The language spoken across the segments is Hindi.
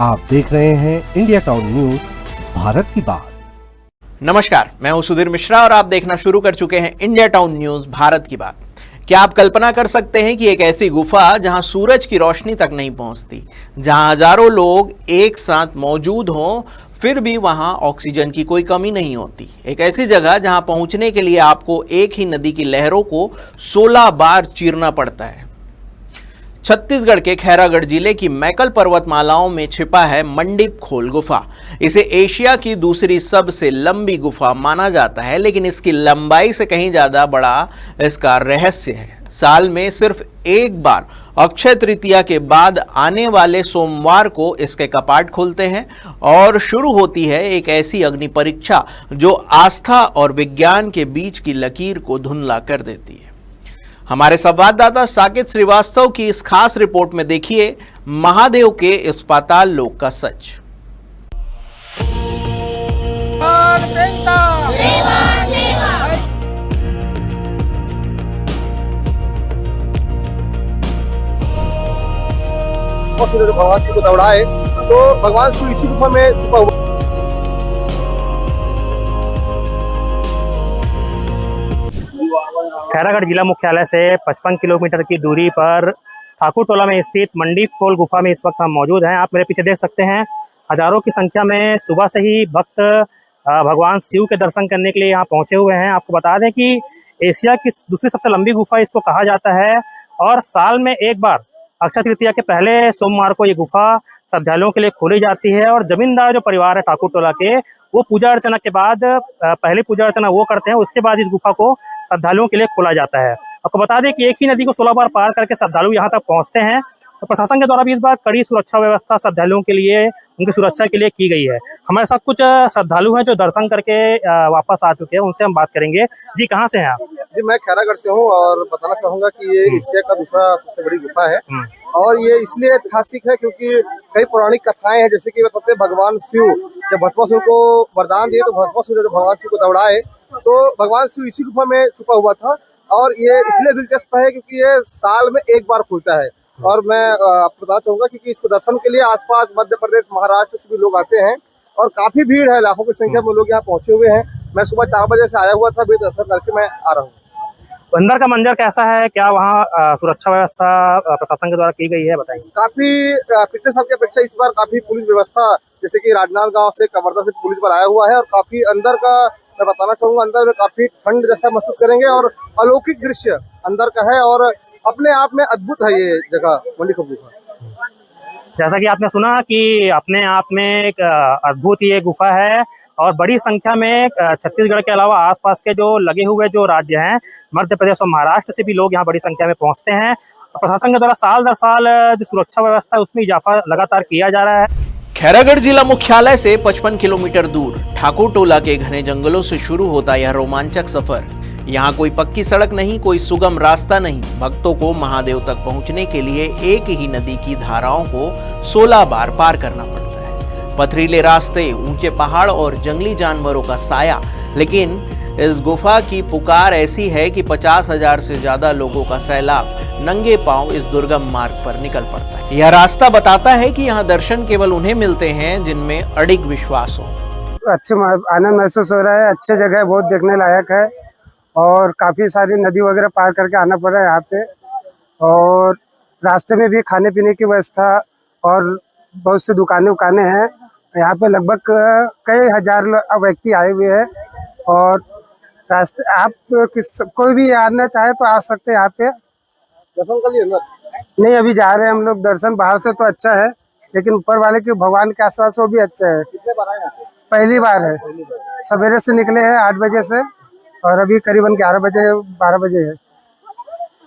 आप देख रहे हैं इंडिया टाउन न्यूज भारत की बात। नमस्कार, मैं हूं सुधीर मिश्रा और आप देखना शुरू कर चुके हैं इंडिया टाउन न्यूज भारत की बात। क्या आप कल्पना कर सकते हैं कि एक ऐसी गुफा जहां सूरज की रोशनी तक नहीं पहुंचती, जहां हजारों लोग एक साथ मौजूद हों, फिर भी वहां ऑक्सीजन की कोई कमी नहीं होती। एक ऐसी जगह जहां पहुंचने के लिए आपको एक ही नदी की लहरों को 16 बार चीरना पड़ता है। छत्तीसगढ़ के खैरागढ़ जिले की मैकल पर्वतमालाओं में छिपा है मंडीप खोल गुफा। इसे एशिया की दूसरी सबसे लंबी गुफा माना जाता है, लेकिन इसकी लंबाई से कहीं ज्यादा बड़ा इसका रहस्य है। साल में सिर्फ एक बार अक्षय तृतीया के बाद आने वाले सोमवार को इसके कपाट खुलते हैं और शुरू होती है एक ऐसी अग्नि परीक्षा जो आस्था और विज्ञान के बीच की लकीर को धुंधला कर देती है। हमारे संवाददाता साकेत श्रीवास्तव की इस खास रिपोर्ट में देखिए महादेव के इस पाताल लोक का सच। भगवान शिव को दौड़ाए तो भगवान शिव इसी गुफा में छुपा हुआ। खैरागढ़ जिला मुख्यालय से 55 किलोमीटर की दूरी पर ठाकुर टोला में स्थित मंडीप खोल गुफा में इस वक्त हम मौजूद हैं। आप मेरे पीछे देख सकते हैं, हजारों की संख्या में सुबह से ही भक्त भगवान शिव के दर्शन करने के लिए यहाँ पहुंचे हुए हैं। आपको बता दें कि एशिया की दूसरी सबसे लंबी गुफा इसको कहा जाता है और साल में एक बार अक्षय तृतीया के पहले सोमवार को ये गुफा श्रद्धालुओं के लिए खोली जाती है और जमींदार जो परिवार है ठाकुर टोला के, वो पूजा अर्चना के बाद पहले पूजा अर्चना वो करते हैं, उसके बाद इस गुफा को श्रद्धालुओं के लिए खोला जाता है। आपको बता दें कि एक ही नदी को 16 बार पार करके श्रद्धालु यहाँ तक पहुँचते हैं। तो प्रशासन के द्वारा भी इस बार कड़ी सुरक्षा व्यवस्था श्रद्धालुओं के लिए, उनकी सुरक्षा के लिए की गई है। हमारे साथ कुछ श्रद्धालु हैं जो दर्शन करके वापस आ चुके हैं, उनसे हम बात करेंगे। जी, कहाँ से हैं आप? जी, मैं खैरागढ़ से हूँ और बताना चाहूंगा कि ये एशिया का दूसरा सबसे बड़ी गुफा है और ये इसलिए ऐतिहासिक है क्योंकि कई पौराणिक कथाएं हैं। जैसे कि बताते हैं भगवान शिव जब भस्मासुर को वरदान दिए तो भस्मासुर जब भगवान शिव को दौड़ाए तो भगवान शिव इसी गुफा में छुपा हुआ था और ये इसलिए दिलचस्प है क्योंकि ये साल में एक बार खुलता है। और मैं आपको बताना चाहूंगा क्योंकि इसको दर्शन के लिए आसपास मध्य प्रदेश, महाराष्ट्र से भी लोग आते हैं और काफी भीड़ है, लाखों की संख्या में लोग यहाँ पहुंचे हुए हैं। मैं सुबह 4 बजे से आया हुआ था, अभी दर्शन करके मैं आ रहा हूँ। अंदर का मंजर कैसा है? क्या वहाँ सुरक्षा व्यवस्था प्रशासन के द्वारा की गई है? बताइए। काफी पिछले साल की अपेक्षा इस बार काफी पुलिस व्यवस्था, जैसे कि राजनांदगांव से, कवर्धा से पुलिस बल आया हुआ है और काफी अंदर का मैं बताना चाहूंगा, अंदर में काफी ठंड जैसा महसूस करेंगे और अलौकिक दृश्य अंदर का है और अपने आप में अद्भुत है ये जगह मंडीप खोल गुफा। जैसा कि आपने सुना कि अपने आप में एक अद्भुत ये गुफा है और बड़ी संख्या में छत्तीसगढ़ के अलावा आसपास के जो लगे हुए जो राज्य हैं, मध्य प्रदेश और महाराष्ट्र से भी लोग यहाँ बड़ी संख्या में पहुँचते हैं। प्रशासन के द्वारा साल दर साल जो सुरक्षा व्यवस्था है उसमें इजाफा लगातार किया जा रहा है। खैरागढ़ जिला मुख्यालय से 55 किलोमीटर दूर ठाकुर टोला के घने जंगलों से शुरू होता यह रोमांचक सफर। यहाँ कोई पक्की सड़क नहीं, कोई सुगम रास्ता नहीं। भक्तों को महादेव तक पहुँचने के लिए एक ही नदी की धाराओं को 16 बार पार करना पड़ता है। पथरीले रास्ते, ऊंचे पहाड़ और जंगली जानवरों का साया, लेकिन इस गुफा की पुकार ऐसी है कि 50,000 से ज्यादा लोगों का सैलाब नंगे पांव इस दुर्गम मार्ग पर निकल पड़ता है। यह रास्ता बताता है कि यहाँ दर्शन केवल उन्हें मिलते हैं जिनमें अडिग विश्वास हो। अच्छे आनंद महसूस हो रहा है, अच्छी जगह है, बहुत देखने लायक है और काफी सारी नदी वगैरह पार करके आना पड़ रहा है यहाँ पे और रास्ते में भी खाने पीने की व्यवस्था और बहुत सी दुकानें हैं। यहाँ पे लगभग कई हजार व्यक्ति आए हुए हैं और रास्ते आप कोई भी आना चाहे तो आ सकते हैं यहाँ पे। दर्शन कर लिए? नहीं, अभी जा रहे हैं हम लोग दर्शन। बाहर से तो अच्छा है लेकिन ऊपर वाले के भगवान के आसपास वो भी अच्छा है। कितने बार आए? पहली बार है। सवेरे से निकले हैं 8 बजे से और अभी करीबन 11 बजे 12 बजे है।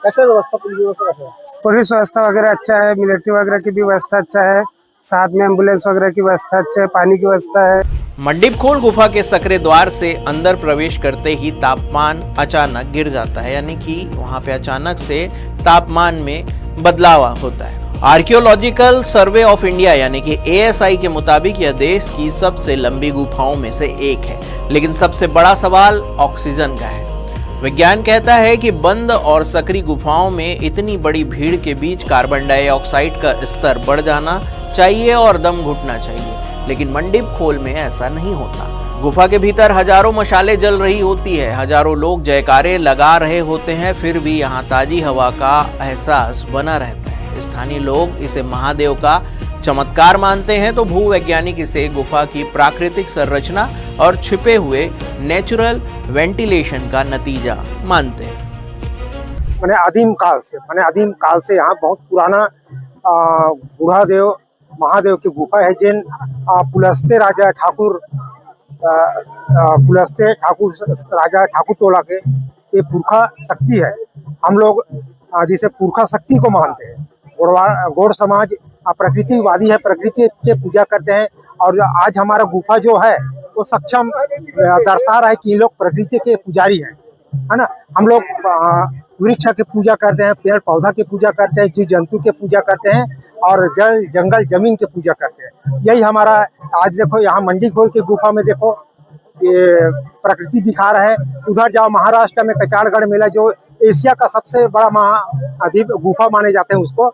कैसे व्यवस्था, पुलिस व्यवस्था कैसे है? पुलिस व्यवस्था वगैरह अच्छा है, मिलिट्री वगैरह की भी व्यवस्था अच्छा है, साथ में एम्बुलेंस वगैरह की व्यवस्था अच्छी है, पानी की व्यवस्था है। मंडीप खोल गुफा के सकरे द्वार से अंदर प्रवेश करते ही तापमान अचानक गिर जाता है, यानी कि वहां पे अचानक से तापमान में बदलाव होता है। आर्कियोलॉजिकल सर्वे ऑफ इंडिया यानी कि ASI के मुताबिक यह देश की सबसे लंबी गुफाओं में से एक है, लेकिन सबसे बड़ा सवाल ऑक्सीजन का है। विज्ञान कहता है कि बंद और सक्रिय गुफाओं में इतनी बड़ी भीड़ के बीच कार्बन डाइऑक्साइड का स्तर बढ़ जाना चाहिए और दम घुटना चाहिए, लेकिन मंडीप खोल में ऐसा नहीं होता। गुफा के भीतर हजारों मशालें जल रही होती है, हजारों लोग जयकारे लगा रहे होते हैं, फिर भी यहाँ ताजी हवा का एहसास बना रहता है। स्थानीय लोग इसे महादेव का चमत्कार मानते हैं तो भूवैज्ञानिक इसे गुफा की प्राकृतिक संरचना और छिपे हुए नेचुरल वेंटिलेशन का नतीजा मानते हैं। मैंने आदिम काल से यहाँ बहुत पुराना गुहादेव महादेव की गुफा है, जिन पुलस्त्य राजा ठाकुर राजा ठाकुर टोला के ये पुरखा शक्ति है। हम लोग जिसे पुरखा शक्ति को मानते हैं। गौड़ समाज प्रकृतिवादी है, प्रकृति के पूजा करते हैं, और आज हमारा गुफा जो है वो सक्षम दर्शा रहा है कि ये लोग प्रकृति के पुजारी हैं, है ना। हम लोग वृक्ष के पूजा करते हैं, पेड़ पौधा की पूजा करते हैं, जीव जंतु के पूजा करते हैं, और जल जंगल जमीन की पूजा करते हैं। यही हमारा आज देखो यहाँ मंडी खोल की गुफा में देखो ये प्रकृति दिखा रहा है। उधर जाओ महाराष्ट्र में कचाड़गढ़ मेला, जो एशिया का सबसे बड़ा महाद्वीप गुफा माने जाते हैं, उसको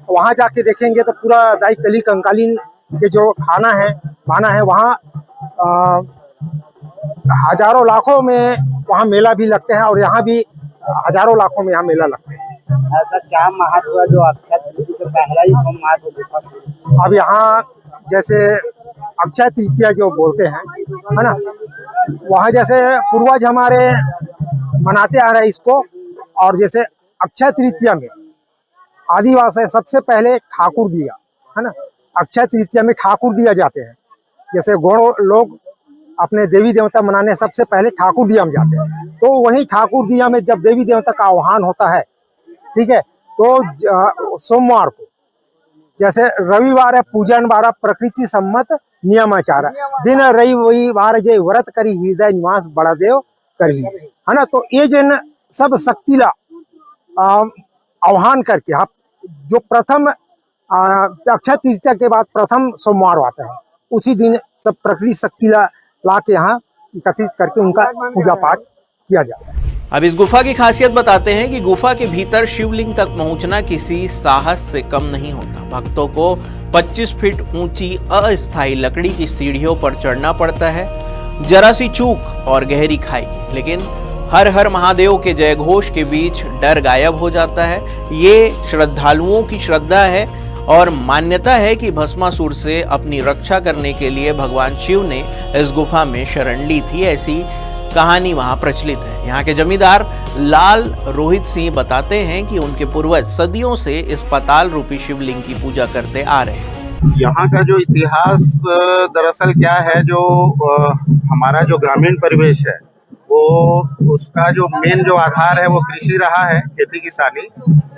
वहाँ जाके देखेंगे तो पूरा दाई कली कंकालीन के जो बाना है वहाँ हजारों लाखों में वहाँ मेला भी लगते हैं, और यहाँ भी हजारों लाखों में यहाँ मेला लगते हैं। ऐसा क्या महत्व है जो अक्षय तृतीया के पहला ही सोमवार को गुफा? अब यहाँ जैसे अक्षय तृतीया जो बोलते हैं, है ना, वहाँ जैसे पूर्वज हमारे मनाते आ रहे हैं इसको, और जैसे अक्षय तृतीया में आदिवासी सबसे पहले ठाकुर दिया, है ना। अक्षय तृतीया में ठाकुर दिया जाते हैं। जैसे गौड़ लोग अपने देवी देवता मनाने सबसे पहले ठाकुर दिया में जाते हैं, तो वही ठाकुर दिया में जब देवी देवता का आह्वान होता है, ठीक है, तो सोमवार को जैसे रविवार है पूजन बारा प्रकृति सम्मत नियमाचार दिन रविवार जय व्रत करी हृदय निवास बड़ा देव करी, है ना। तो ये जन सब शक्तिला आह्वान करके आप जो प्रथम अक्षय तृतीया के बाद प्रथम सोमवार आता है, उसी दिन सब प्रकृति शक्ति ला के यहाँ एकत्रित करके उनका पूजा पाठ किया जाता है। अब इस गुफा की खासियत बताते हैं कि गुफा के भीतर शिवलिंग तक पहुंचना किसी साहस से कम नहीं होता। भक्तों को 25 फीट ऊंची अस्थायी लकड़ी की सीढ़ियों पर चढ़ना पड़ता है। जरा सी चूक और गहरी खाई, लेकिन हर हर महादेव के जय घोष के बीच डर गायब हो जाता है। ये श्रद्धालुओं की श्रद्धा है और मान्यता है कि भस्मासुर से अपनी रक्षा करने के लिए भगवान शिव ने इस गुफा में शरण ली थी, ऐसी कहानी वहां प्रचलित है। यहाँ के जमींदार लाल रोहित सिंह बताते हैं कि उनके पूर्वज सदियों से इस पाताल रूपी शिवलिंग की पूजा करते आ रहे हैं। यहाँ का जो इतिहास दरअसल क्या है, जो हमारा जो ग्रामीण परिवेश है वो उसका जो मेन जो आधार है वो कृषि रहा है, खेती किसानी।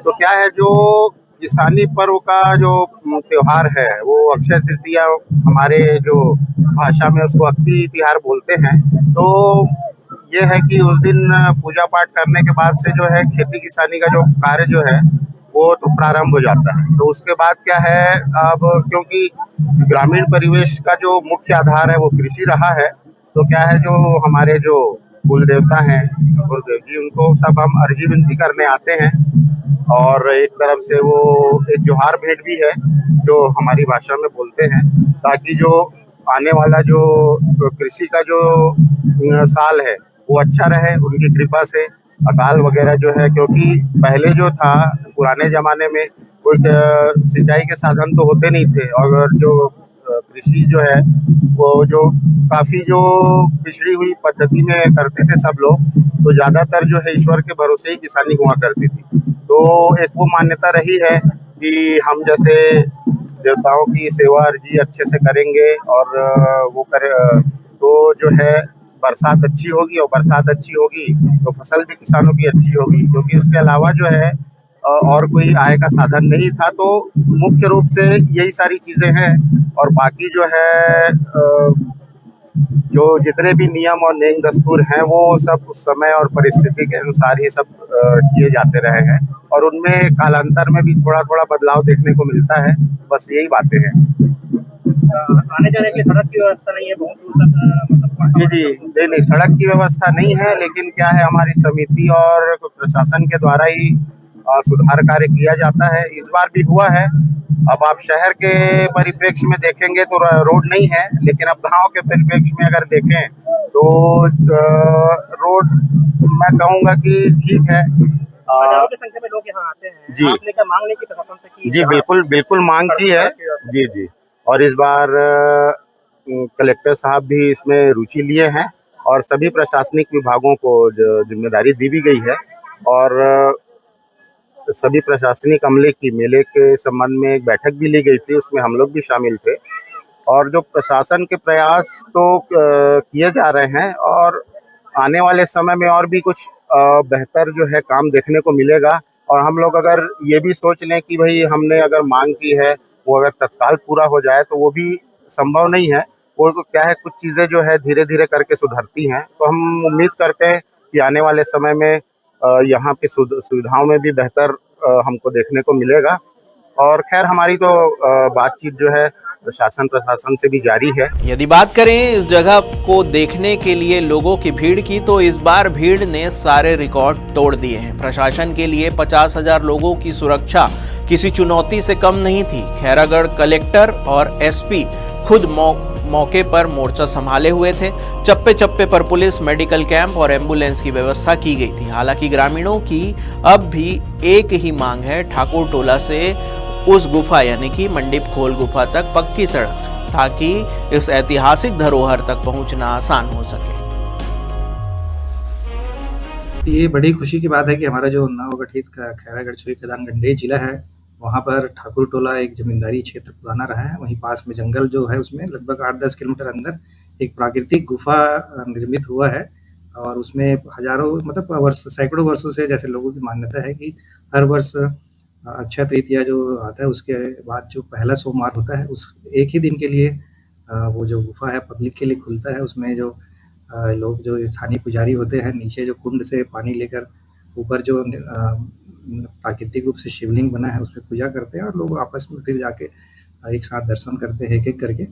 तो क्या है, जो किसानी पर्व का जो त्योहार है वो अक्षय तृतीया, हमारे जो भाषा में उसको अक्ति तिहार बोलते हैं। तो ये है कि उस दिन पूजा पाठ करने के बाद से जो है खेती किसानी का जो कार्य जो है वो तो प्रारंभ हो जाता है। तो उसके बाद क्या है, अब क्योंकि ग्रामीण परिवेश का जो मुख्य आधार है वो कृषि रहा है, तो क्या है, जो हमारे जो कुल देवता हैं गुरुदेव जी, उनको सब हम अर्जी विनती करने आते हैं। और एक तरफ से वो एक जोहार भेंट भी है जो हमारी भाषा में बोलते हैं, ताकि जो आने वाला जो कृषि का जो साल है वो अच्छा रहे उनकी कृपा से। अकाल वगैरह जो है, क्योंकि पहले जो था पुराने ज़माने में कोई सिंचाई के साधन तो होते नहीं थे, और जो कृषि जो है वो जो काफ़ी जो पिछड़ी हुई पद्धति में करते थे सब लोग, तो ज़्यादातर जो है ईश्वर के भरोसे ही किसानी हुआ करती थी। तो एक वो मान्यता रही है कि हम जैसे देवताओं की सेवा अर्जी अच्छे से करेंगे और वो करे तो जो है बरसात अच्छी होगी, और बरसात अच्छी होगी तो फसल भी किसानों की अच्छी होगी, क्योंकि इसके अलावा जो है और कोई आय का साधन नहीं था। तो मुख्य रूप से यही सारी चीज़ें हैं, और बाकी जो है जो जितने भी नियम और नेम दस्तूर हैं वो सब उस समय और परिस्थिति के अनुसार ही सब किए जाते रहे हैं, और उनमें कालांतर में भी थोड़ा थोड़ा बदलाव देखने को मिलता है। बस यही बातें हैं। आने जाने की सड़क की व्यवस्था नहीं है, बहुत दूर तक मतलब जी नहीं, सड़क की व्यवस्था नहीं है, लेकिन क्या है, हमारी समिति और प्रशासन के द्वारा ही सुधार कार्य किया जाता है। इस बार भी हुआ है। अब आप शहर के परिप्रेक्ष्य में देखेंगे तो रोड नहीं है, लेकिन अब गांव के परिप्रेक्ष्य में अगर देखें तो रोड मैं कहूँगा कि ठीक है। हजारों की संख्या में लोग यहाँ आते हैं। जी। आपने क्या मांग नहीं की प्रशासन से कि जी बिल्कुल मांग की है। जी और इस बार कलेक्टर साहब भी इसमें रुचि लिए हैं और सभी प्रशासनिक विभागों को जिम्मेदारी दी भी गई है और सभी प्रशासनिक अमले की मेले के संबंध में एक बैठक भी ली गई थी, उसमें हम लोग भी शामिल थे और जो प्रशासन के प्रयास तो किए जा रहे हैं और आने वाले समय में और भी कुछ बेहतर जो है काम देखने को मिलेगा। और हम लोग अगर ये भी सोच लें कि भाई हमने अगर मांग की है वो अगर तत्काल पूरा हो जाए तो वो भी संभव नहीं है। वो क्या है, कुछ चीज़ें जो है धीरे धीरे करके सुधरती हैं, तो हम उम्मीद करते हैं कि आने वाले समय में यहाँ पे सुविधाओं में भी बेहतर हमको देखने को मिलेगा। और खैर हमारी तो बातचीत जो है शासन प्रशासन से भी जारी है। यदि बात करें इस जगह को देखने के लिए लोगों की भीड़ की, तो इस बार भीड़ ने सारे रिकॉर्ड तोड़ दिए हैं। प्रशासन के लिए 50,000 लोगों की सुरक्षा किसी चुनौती से कम नहीं थी। खैरागढ़ कलेक्टर और एसपी खुद मौके पर मोर्चा संभाले हुए थे। चप्पे चप्पे पर पुलिस, मेडिकल कैंप और एम्बुलेंस की व्यवस्था की गई थी। हालांकि ग्रामीणों की अब भी एक ही मांग है, ठाकुर टोला से उस गुफा यानी कि मंडीप खोल गुफा तक पक्की सड़क, ताकि इस ऐतिहासिक धरोहर तक पहुंचना आसान हो सके। ये बड़ी खुशी की बात है कि हमारा जो नवगठित खैरागढ़ छुई खदान गंडेई जिला है, वहाँ पर ठाकुर टोला एक जमींदारी क्षेत्र पुराना रहा है। वहीं पास में जंगल जो है, उसमें लगभग 8-10 किलोमीटर अंदर एक प्राकृतिक गुफा निर्मित हुआ है और उसमें हजारों मतलब सैकड़ों वर्षों से जैसे लोगों की मान्यता है कि हर वर्ष अक्षय तृतीया जो आता है उसके बाद जो पहला सोमवार होता है, उस एक ही दिन के लिए वो जो गुफा है पब्लिक के लिए खुलता है। उसमें जो लोग जो स्थानीय पुजारी होते हैं, नीचे जो कुंड से पानी लेकर ऊपर जो प्राकृतिक रूप से शिवलिंग बना है उसमें पूजा करते हैं और लोग आपस में फिर जाके एक साथ दर्शन करते हैं एक एक करके।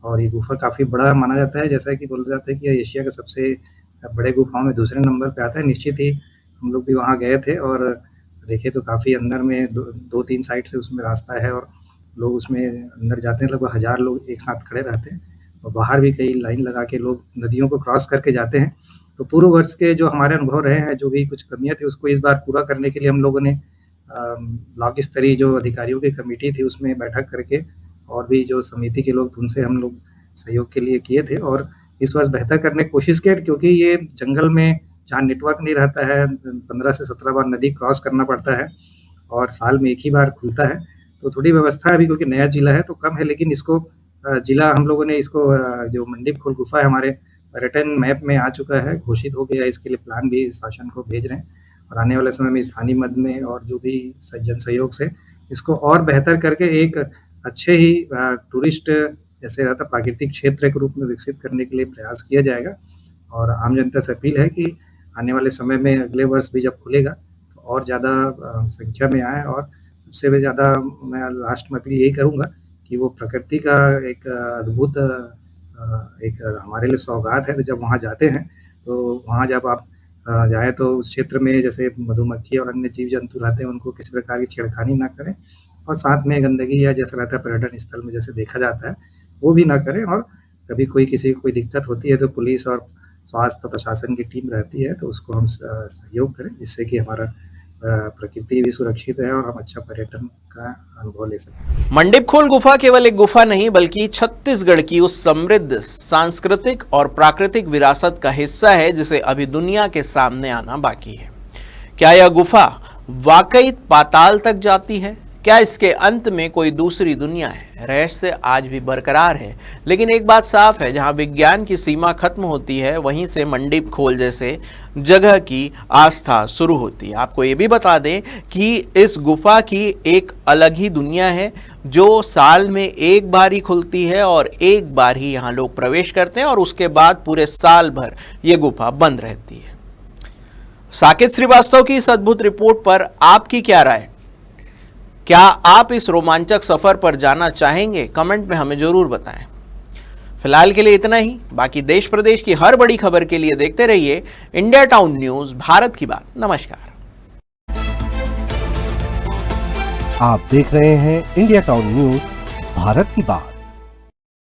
और ये गुफा काफ़ी बड़ा माना जाता है, जैसा कि बोला जाता है कि एशिया का सबसे बड़े गुफाओं में दूसरे नंबर पे आता है। निश्चित ही हम लोग भी वहाँ गए थे और देखे तो काफ़ी अंदर में 2-3 साइड से उसमें रास्ता है और लोग उसमें अंदर जाते हैं। लगभग 1000 लोग एक साथ खड़े रहते हैं और बाहर भी कई लाइन लगा के लोग नदियों को क्रॉस करके जाते हैं। तो पूर्व वर्ष के जो हमारे अनुभव रहे हैं, जो भी कुछ कमियां थी, उसको इस बार पूरा करने के लिए हम लोगों ने ब्लॉक स्तरीय जो अधिकारियों की कमेटी थी उसमें बैठक करके और भी जो समिति के लोग उनसे हम लोग सहयोग के लिए किए थे और इस वर्ष बेहतर करने की कोशिश की, क्योंकि ये जंगल में जहाँ नेटवर्क नहीं रहता है 15 से 17 बार नदी क्रॉस करना पड़ता है और साल में एक ही बार खुलता है। तो थोड़ी व्यवस्था अभी क्योंकि नया जिला है तो कम है, लेकिन इसको जिला हम लोगों ने इसको जो मंडीप खोल गुफा है हमारे पर्यटन मैप में आ चुका है, घोषित हो गया। इसके लिए प्लान भी शासन को भेज रहे हैं और आने वाले समय में स्थानीय मद में और जो भी जन सहयोग से इसको और बेहतर करके एक अच्छे ही टूरिस्ट जैसे रहता प्राकृतिक क्षेत्र के रूप में विकसित करने के लिए प्रयास किया जाएगा। और आम जनता से अपील है कि आने वाले समय में अगले वर्ष भी जब खुलेगा तो और ज़्यादा संख्या में आए और सबसे भी ज़्यादा मैं लास्ट में अपील यही करूँगा कि वो प्रकृति का एक अद्भुत एक हमारे लिए सौगात है। तो जब वहाँ जाते हैं तो वहाँ जब आप जाए तो उस क्षेत्र में जैसे मधुमक्खी और अन्य जीव जंतु रहते हैं उनको किसी प्रकार की छेड़खानी ना करें और साथ में गंदगी या जैसा रहता है पर्यटन स्थल में जैसे देखा जाता है वो भी ना करें। और कभी किसी को कोई दिक्कत होती है तो पुलिस और स्वास्थ्य प्रशासन की टीम रहती है तो उसको हम सहयोग करें, जिससे कि हमारा प्रकृति भी सुरक्षित है और हम अच्छा पर्यटन का अनुभव ले सकें। मंडीप खोल गुफा केवल एक गुफा नहीं बल्कि छत्तीसगढ़ की उस समृद्ध सांस्कृतिक और प्राकृतिक विरासत का हिस्सा है जिसे अभी दुनिया के सामने आना बाकी है। क्या यह गुफा वाकई पाताल तक जाती है? क्या इसके अंत में कोई दूसरी दुनिया है? रहस्य आज भी बरकरार है, लेकिन एक बात साफ है, जहां विज्ञान की सीमा खत्म होती है वहीं से मंडीप खोल जैसे जगह की आस्था शुरू होती है। आपको ये भी बता दें कि इस गुफा की एक अलग ही दुनिया है जो साल में एक बार ही खुलती है और एक बार ही यहाँ लोग प्रवेश करते हैं और उसके बाद पूरे साल भर ये गुफा बंद रहती है। साकेत श्रीवास्तव की इस अद्भुत रिपोर्ट पर आपकी क्या राय? क्या आप इस रोमांचक सफर पर जाना चाहेंगे? कमेंट में हमें जरूर बताएं। फिलहाल के लिए इतना ही। बाकी देश प्रदेश की हर बड़ी खबर के लिए देखते रहिए इंडिया टाउन न्यूज़, भारत की बात। नमस्कार। आप देख रहे हैं इंडिया टाउन न्यूज, भारत की बात।